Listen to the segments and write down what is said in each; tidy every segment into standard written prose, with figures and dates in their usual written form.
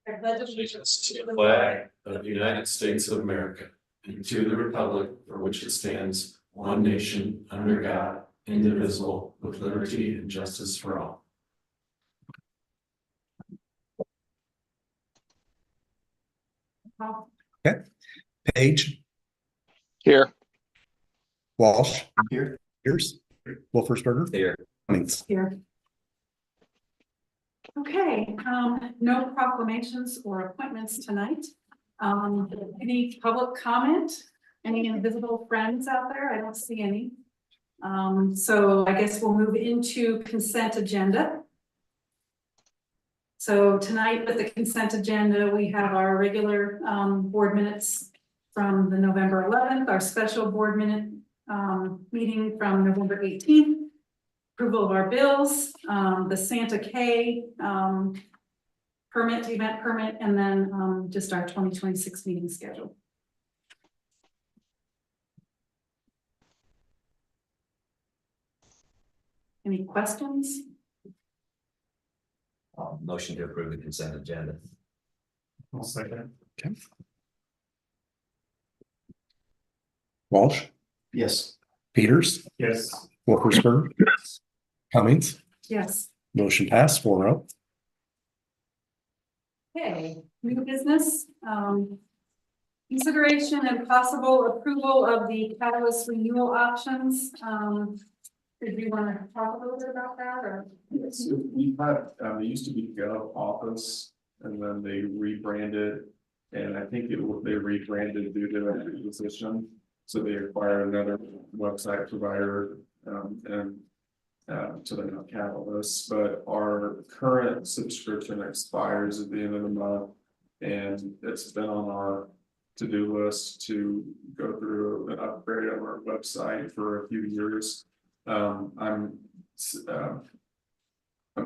I pledge allegiance to the flag of the United States of America and to the republic for which it stands, one nation, under God, indivisible, with liberty and justice for all. Okay. Page. Here. Walsh. Here. Pierce. Wolfersberger. Here. Cummings. Here. Okay, no proclamations or appointments tonight. Any public comment? Any invisible friends out there? I don't see any. So I guess we'll move into consent agenda. So tonight with the consent agenda, we have our regular board minutes from the November 11th, our special board minute meeting from November 18th. Approval of our bills, the Santa K event permit, and then just our 2026 meeting schedule. Any questions? Motion to approve the consent agenda. I'll second. Okay. Walsh. Yes. Peters. Yes. Wolfersberger. Cummings. Yes. Motion passed 4-0. Okay, new business. Consideration and possible approval of the catalyst renewal options. Did you want to talk a little bit about that, or? Yes, so we had, they used to be Gov Office, and then they rebranded, and I think they rebranded due to an acquisition. So they acquired another website provider, so they're not Catalyst, but our current subscription expires at the end of the month. And it's been on our to-do list to go through an upgrade of our website for a few years. I'm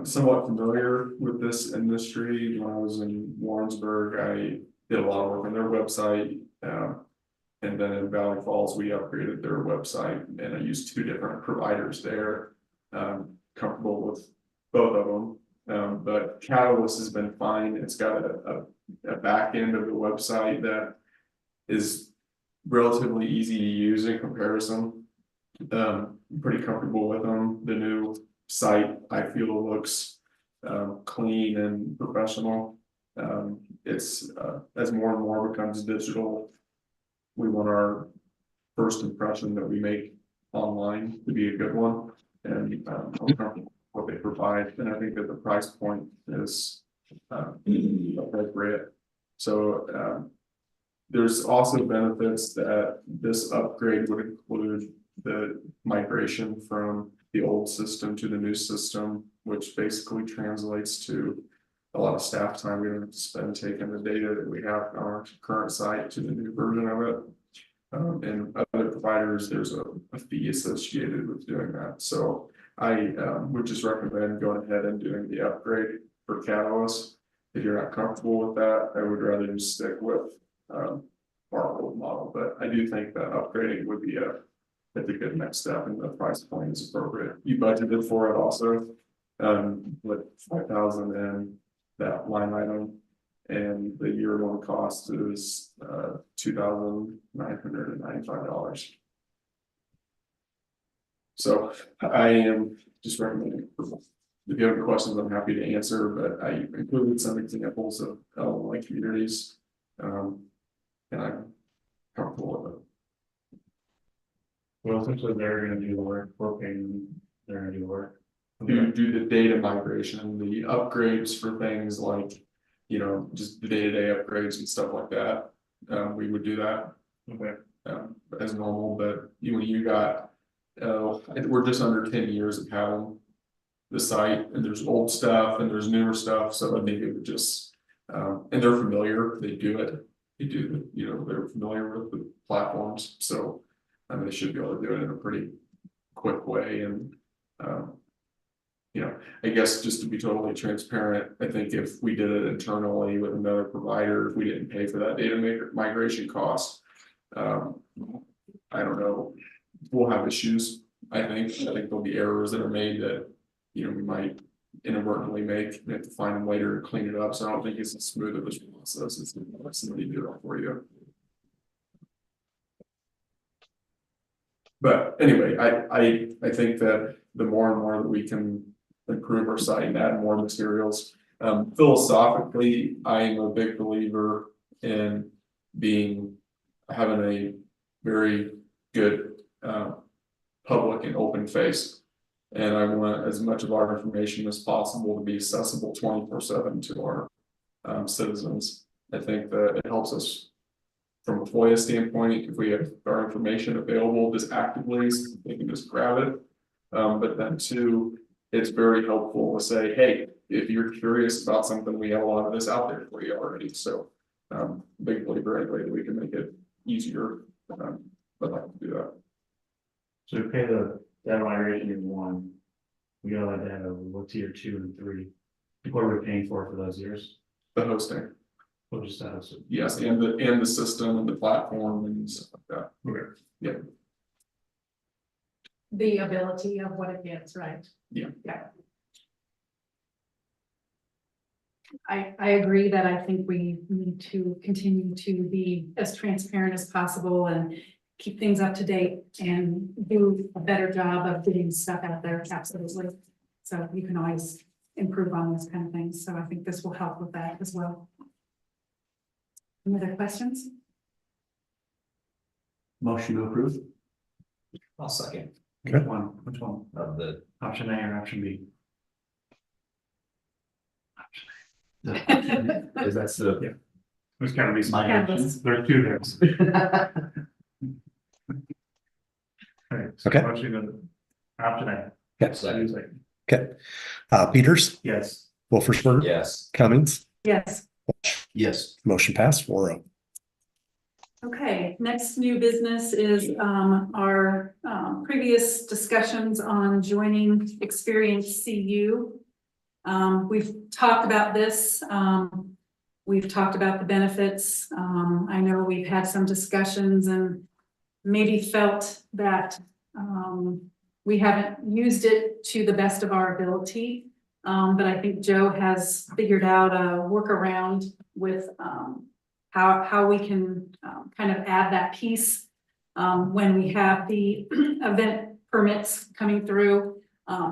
somewhat familiar with this industry. When I was in Warrensburg, I did a lot of work on their website. And then in Valley Falls, we upgraded their website, and I used 2 different providers there. Comfortable with both of them. But Catalyst has been fine. It's got a back end of the website that is relatively easy to use in comparison. Pretty comfortable with them. The new site, I feel, looks clean and professional. It's as more and more becomes digital, we want our first impression that we make online to be a good one. And I'm comfortable with what they provide, and I think that the price point is appropriate. So there's also benefits that this upgrade would include the migration from the old system to the new system, which basically translates to a lot of staff time we don't have to spend taking the data that we have on our current site to the new version of it. And other providers, there's a fee associated with doing that. So I would just recommend going ahead and doing the upgrade for Catalyst. If you're not comfortable with that, I would rather just stick with our old model. But I do think that upgrading would be a good next step, and the price point is appropriate. You budgeted for it also with 5,000 in that line item. And the year one cost is $2,995. So I am just recommending approval. If you have any questions, I'm happy to answer, but I included some examples of Illinois communities. And I'm comfortable with it. Well, essentially they're gonna do the work, we're paying them, they're gonna do the work. Do the data migration, the upgrades for things like, just the day-to-day upgrades and stuff like that. We would do that. Okay. As normal, but you got, we're just under 10 years of having the site, and there's old stuff and there's newer stuff, so I think it would just, and they're familiar, they do it. They're familiar with the platforms, so they should be able to do it in a pretty quick way. And I guess just to be totally transparent, I think if we did it internally with another provider, if we didn't pay for that data migration cost, I don't know, we'll have issues. I think there'll be errors that are made that, we might inadvertently make. We have to find them later and clean it up. So I don't think it's as smooth of a process. It's going to let somebody do it for you. But anyway, I think that the more and more that we can improve our site and add more materials, philosophically, I am a big believer in having a very good public and open face. And I want as much of our information as possible to be accessible 24/7 to our citizens. I think that it helps us from a FOIA standpoint. If we have our information available just actively, they can just grab it. But then too, it's very helpful to say, hey, if you're curious about something, we have a lot of this out there for you already. So big believer anyway that we can make it easier. I'd like to do that. So we pay the data migration in 1. We got that data, what's year 2 and 3? What are we paying for those years? The hosting. What is status? Yes, and the system and the platform and stuff like that. Okay. Yeah. The ability of what it gets, right? Yeah. I agree that I think we need to continue to be as transparent as possible and keep things up to date and do a better job of getting stuff out there. Absolutely. So you can always improve on those kind of things. So I think this will help with that as well. Any other questions? Motion to approve. I'll second. Okay. Which one? Of the. Option A or option B? Because that's the. Yeah. There's gotta be some. Canvas. There are 2 there. Okay. So Okay. Option A. Yes. Second. Okay. Peters, Yes. Wolfersberg. Yes. Cummings, Yes. Yes. motion passed 4-0. Okay, next new business is our previous discussions on joining Experience CU. We've talked about this. We've talked about the benefits. I know we've had some discussions and maybe felt that we haven't used it to the best of our ability. But I think Joe has figured out a workaround with how we can kind of add that piece when we have the event permits coming through.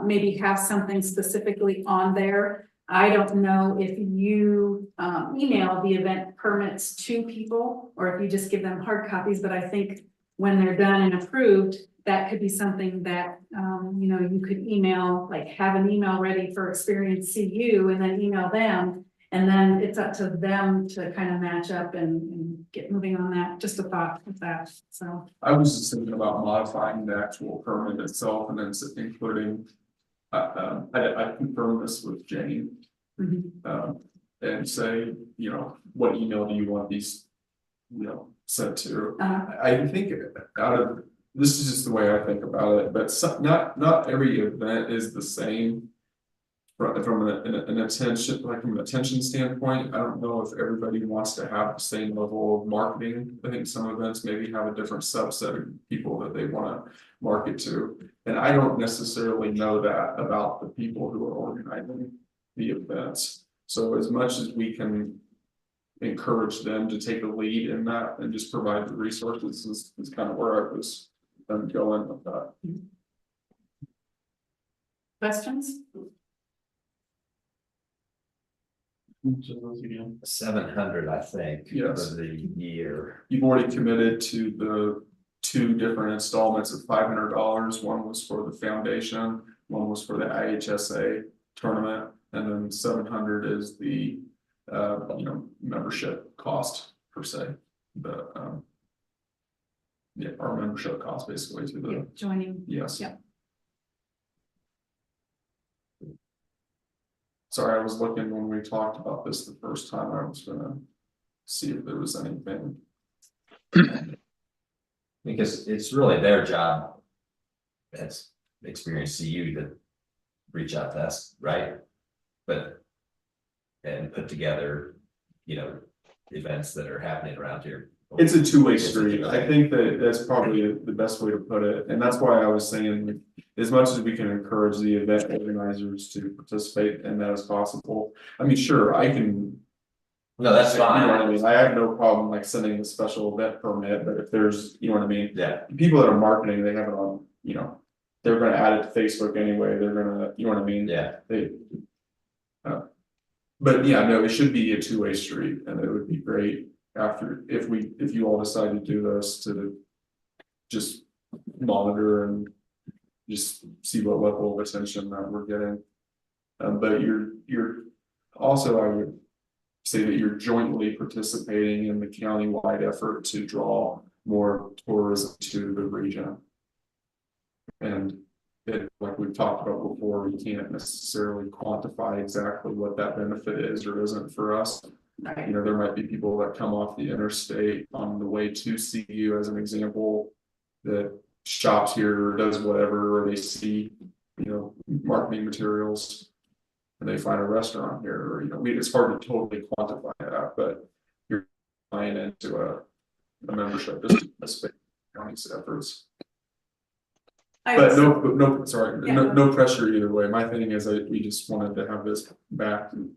Maybe have something specifically on there I don't know if you email the event permits to people or if you just give them hard copies, but I think when they're done and approved, that could be something that, you know, you could email, like have an email ready for Experience CU and then email them. And then it's up to them to kind of match up and get moving on that. Just a thought with that, so. I was just thinking about modifying the actual permit itself and then including. I confirmed this with Jane. And say, you know, what email do you want these, you know, sent to? I think out of, this is just the way I think about it, but not every event is the same. From an attention, like from an attention standpoint, I don't know if everybody wants to have the same level of marketing. I think some events maybe have a different subset of people that they want to market to. And I don't necessarily know that about the people who are organizing the events. So as much as we can encourage them to take a lead in that and just provide the resources is kind of where I was going with that. Questions? 700, I think, Yes. for the year. You've already committed to the 2 different installments of $500. One was for the foundation, one was for the IHSA tournament, and then 700 is the you know, membership cost per se. The yeah, our membership cost basically to the Joining. yes. Yeah. Sorry, I was looking when we talked about this the first time. I was gonna see if there was anything. Because it's really their job as Experience CU to reach out to us, right? But and put together, you know, events that are happening around here. It's a two-way street. I think that that's probably the best way to put it. And that's why I was saying, as much as we can encourage the event organizers to participate in that as possible. I mean, sure, I can. No, that's You know fine. what I mean? I have no problem like sending a special event permit, but if there's, you know what I mean? Yeah, People that are marketing, they have it on, you know, they're gonna add it to Facebook anyway. They're gonna, you know what I mean? yeah. They. But yeah, no, it should be a two-way street and it would be great after, if you all decide to do this to. Just monitor and just see what level of attention that we're getting. But you're also, I would say that you're jointly participating in the county-wide effort to draw more tourism to the region. And it, like we've talked about before, we can't necessarily quantify exactly what that benefit is or isn't for us. You know, there might be people that come off the interstate on the way to CU as an example, that shops here or does whatever, or they see, you know, marketing materials. And they find a restaurant here, or, you know, it's hard to totally quantify that, but you're buying into a membership just to participate in county's efforts. But no, sorry, Yeah. no pressure either way. My thing is we just wanted to have this back and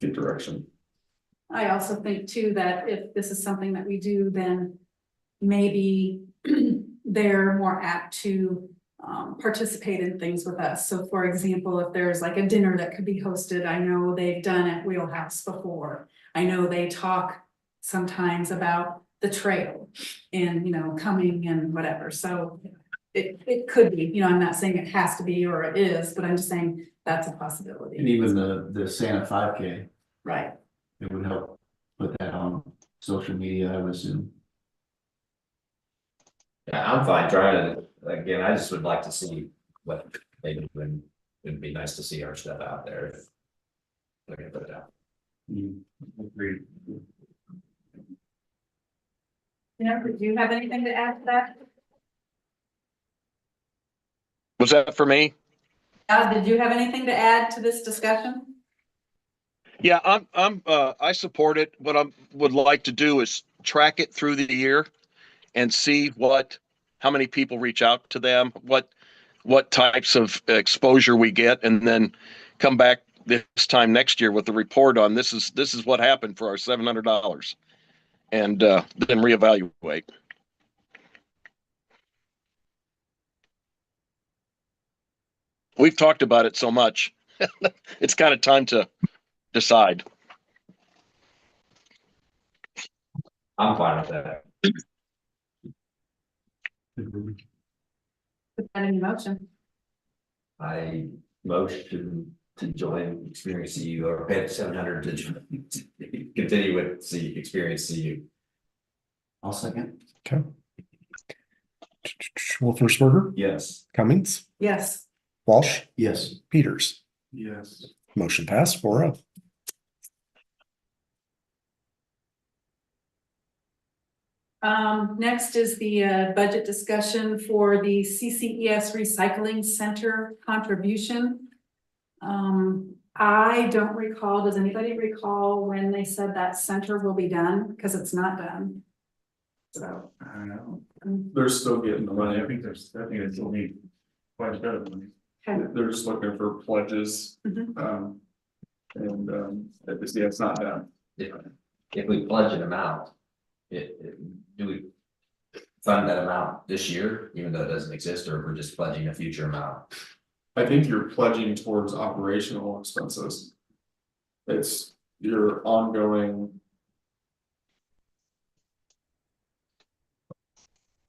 get direction. I also think too, that if this is something that we do, then maybe they're more apt to participate in things with us. So for example, if there's like a dinner that could be hosted, I know they've done at Wheelhouse before. I know they talk sometimes about the trail and, you know, coming and whatever. So it could be, you know, I'm not saying it has to be or it is, but I'm just saying that's a possibility. And even the Santa 5K, Right. it would help put that on social media, I would assume. Yeah, I'm fine trying to, again, I just would like to see what they do, and it'd be nice to see our stuff out there. If we can put it out. Agreed. Jennifer, do you have anything to add to that? Was that for me? Did you have anything to add to this discussion? Yeah, I support it. What I would like to do is track it through the year and see how many people reach out to them, what types of exposure we get, and then come back this time next year with a report on this is what happened for our $700, and then reevaluate. We've talked about it so much. it's kind of time to decide. I'm fine with that. Put that in your motion. I motion to join Experience CU or pay the 700 to continue with Experience CU. I'll second. Okay. Wolfersberger, Yes. Cummings, Yes. Walsh, Yes. Peters. Yes. Motion passed 4-0. Next is the budget discussion for the CCES Recycling Center contribution. I don't recall, does anybody recall when they said that center will be done? Because it's not done. So, I don't know. They're still getting the money. I think they still need quite a bit of money. okay. They're just looking for pledges. Mhm. It's not done. If we pledge an amount, do we fund that amount this year, even though it doesn't exist, or we're just pledging a future amount? I think you're pledging towards operational expenses. It's your ongoing,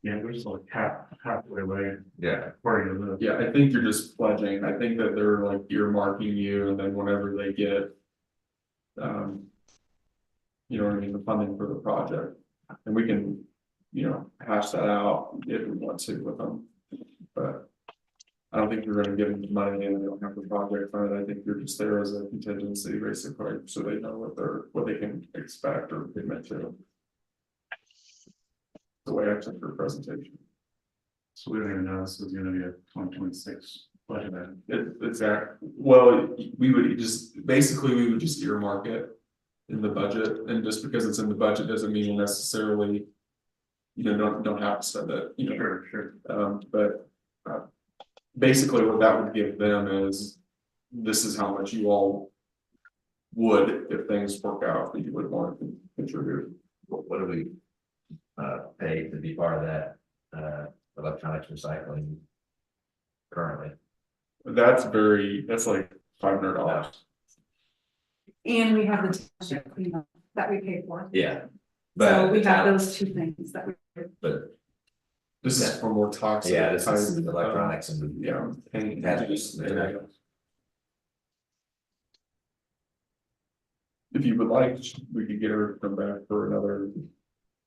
Yeah, we're just like halfway away Yeah. according to the. yeah, I think you're just pledging. I think that they're like earmarking you, and then whenever they get you know what I mean, the funding for the project. And we can, hash that out if we want to with them. But I don't think you're gonna give them the money and they don't have the project funded. I think you're just there as a contingency, basically, so they know what they can expect or commit to. The way I took your presentation. So we don't even know this is gonna be a 2026 budget. Well, we would just, basically, we would just earmark it in the budget, and just because it's in the budget doesn't mean you necessarily, don't have to spend it, Sure. but basically what that would give them is, this is how much you all would, if things work out, that you would want to contribute. What do we pay to be part of that electronics recycling currently? That's like $500. And we have the township cleanup that we pay for. Yeah. So we the have town- those two things that we. But This is for more toxic. yeah, this is type, electronics and Yeah. paint, Hazardous. If you would like, we could get her to come back for another.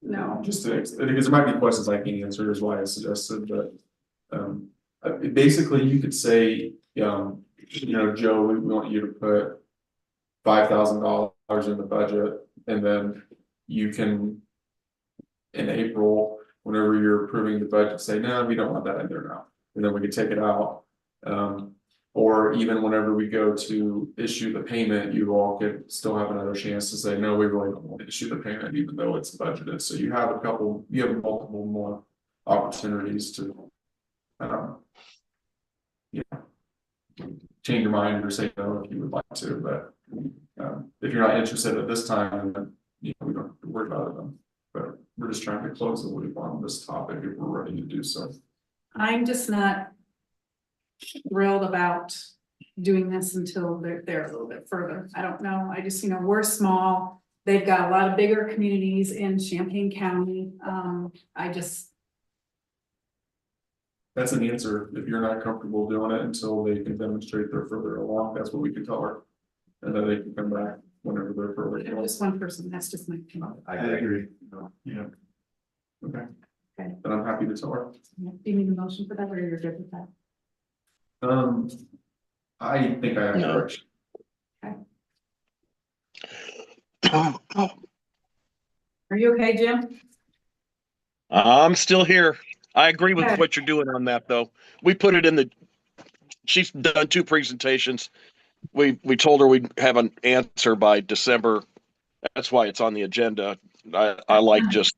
No. Just to, because there might be questions I can answer, is why I suggested, but. Basically, you could say, Joe, we want you to put $5,000 in the budget, and then you can. In April, whenever you're approving the budget, say, no, we don't want that in there now, and then we could take it out. Or even whenever we go to issue the payment, you all could still have another chance to say, no, we really don't want to issue the payment, even though it's budgeted. So you have multiple more opportunities to. Change your mind or say no if you would like to, but if you're not interested at this time, then we don't have to worry about it then. But we're just trying to close the loop on this topic if we're ready to do so. I'm just not thrilled about doing this until they're there a little bit further. I don't know. I just, we're small. They've got a lot of bigger communities in Champaign County. That's an answer. If you're not comfortable doing it until they can demonstrate they're further along, that's what we can tell her. And then they can come back whenever they're further I'm along. just one person. That's just my opinion. I agree. Yeah. Okay. Okay. Then I'm happy to tell her. Do you need a motion for that, or you're good with that? I think I have No. direction. Are you okay, Jim? I'm still here. I agree with Okay. what you're doing on that, though. We put it in she's done 2 presentations. We told her we'd have an answer by December. That's why it's on the agenda. I like just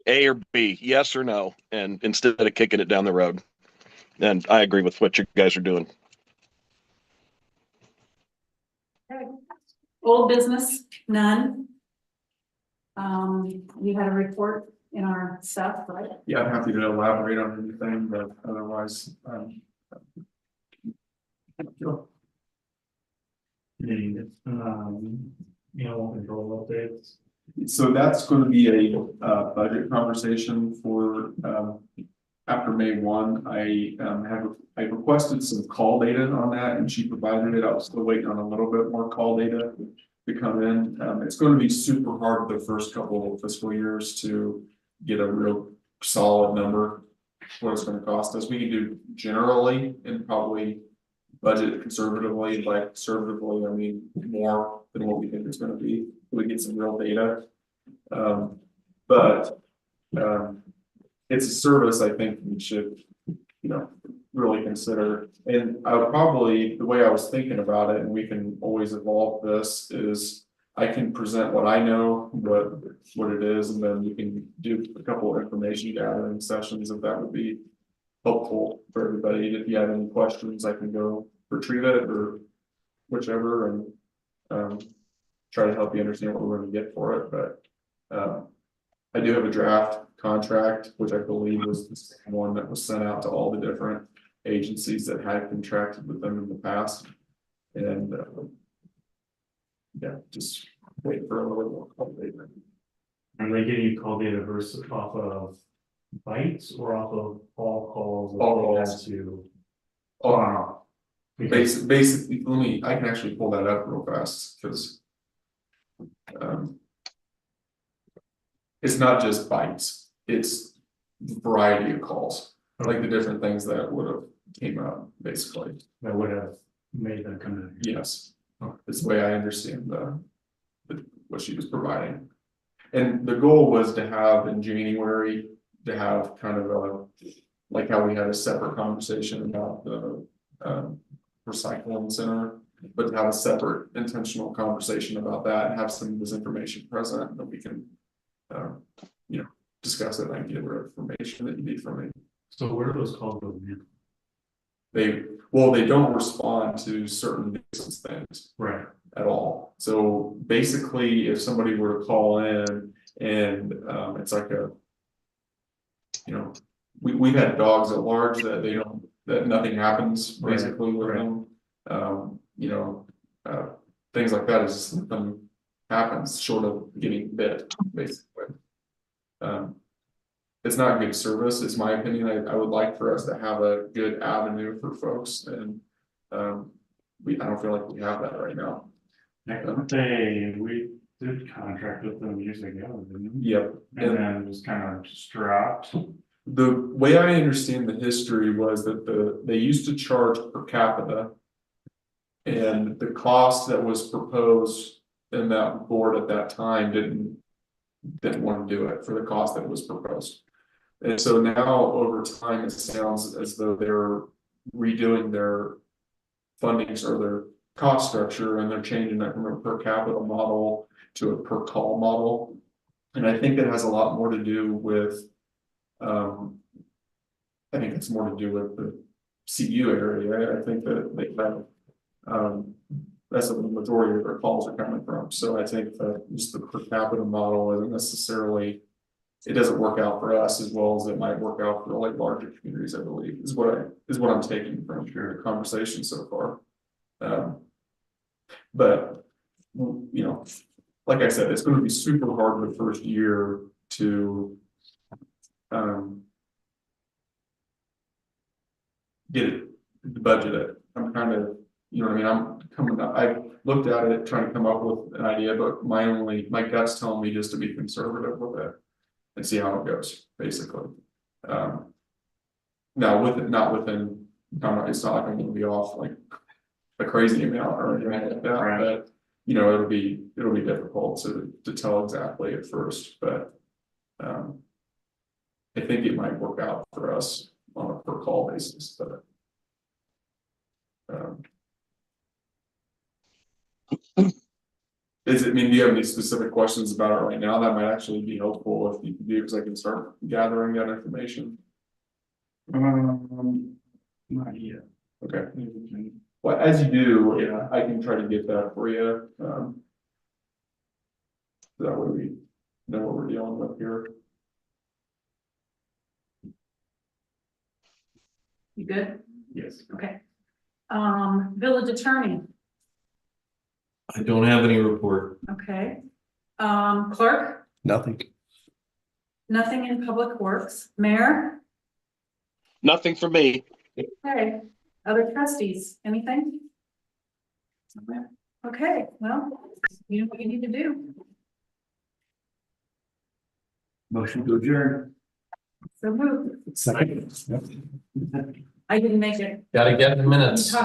A or B, yes or no, and instead of kicking it down the road. And I agree with what you guys are doing. Old business, none. You had a report in our stuff, right? Yeah, I'm happy to elaborate on anything, but otherwise, The, animal control updates. So that's gonna be a, budget conversation for, after May 1. I requested some call data on that and she provided it. I was still waiting on a little bit more call data to come in. It's gonna be super hard the first couple of fiscal years to get a real solid number. What it's gonna cost us. We can do generally and probably budget conservatively, like conservatively, I mean, more than what we think it's gonna be. We get some real data. But it's a service I think we should, really consider. And I would probably, the way I was thinking about it, and we can always evolve this, is I can present what I know, what it is, and then we can do a couple of information gathering sessions if that would be helpful for everybody. If you have any questions, I can go retrieve it or whichever and try to help you understand what we're gonna get for it, but I do have a draft contract, which I believe was the same one that was sent out to all the different agencies that had contracted with them in the past. And yeah, just wait for a little more update. Are they getting you call data versus off of bites or off of all calls? All calls. To. Oh, Because basically, I can actually pull that up real fast, because it's not just bites, it's a variety of calls, like the different things that would have came up, basically. that would have made them come in. Yes, it's the way I understand what she was providing. And the goal was to have in January, to have kind of a, like how we had a separate conversation about the recycling center, but to have a separate intentional conversation about that and have some of this information present that we can, discuss it and get whatever information that you need from me. So where are those calls going in? They don't respond to certain nuisance things Right. at all. So basically, if somebody were to call in and it's like we've had dogs at large that nothing happens basically with them. Things like that is just nothing happens short of getting bit, basically. It's not good service, it's my opinion. I would like for us to have a good avenue for folks, and I don't feel like we have that right now. We did contract with them years ago, didn't we? Yep. And then it was kind of just dropped. The way I understand the history was that they used to charge per capita. And the cost that was proposed in that board at that time didn't want to do it for the cost that was proposed. And so now over time, it sounds as though they're redoing their fundings or their cost structure, and they're changing that from a per capita model to a per call model. And I think it has a lot more to do with, I think it's more to do with the CU area. I think that they have, that's where the majority of their calls are coming from. So I think that just the per capita model isn't necessarily, it doesn't work out for us as well as it might work out for like larger communities, I believe, is what I'm taking from the conversation so far. But like I said, it's going to be super hard the first year to get it budgeted. I'm kind of, I looked at it trying to come up with an idea, but my gut's telling me just to be conservative with it and see how it goes, basically. Now with it, it's not like I'm gonna be off like a crazy amount or anything like that, Right. but it'll be difficult to tell exactly at first, but I think it might work out for us on a per call basis, but do you have any specific questions about it right now? That might actually be helpful if you can do, because I can start gathering that information. Not yet. Okay. Well, as you do, I can try to get that for you. That way we know what we're dealing with here. You good? Yes. Okay. Village attorney. I don't have any report. Okay. Clerk, Nothing. nothing in public works. Mayor? Nothing for me. Okay. Other trustees, anything? Okay, well, you know what you need to do. Motion to adjourn. So move. Second. Yep. I didn't make it. Gotta get the minutes. Talk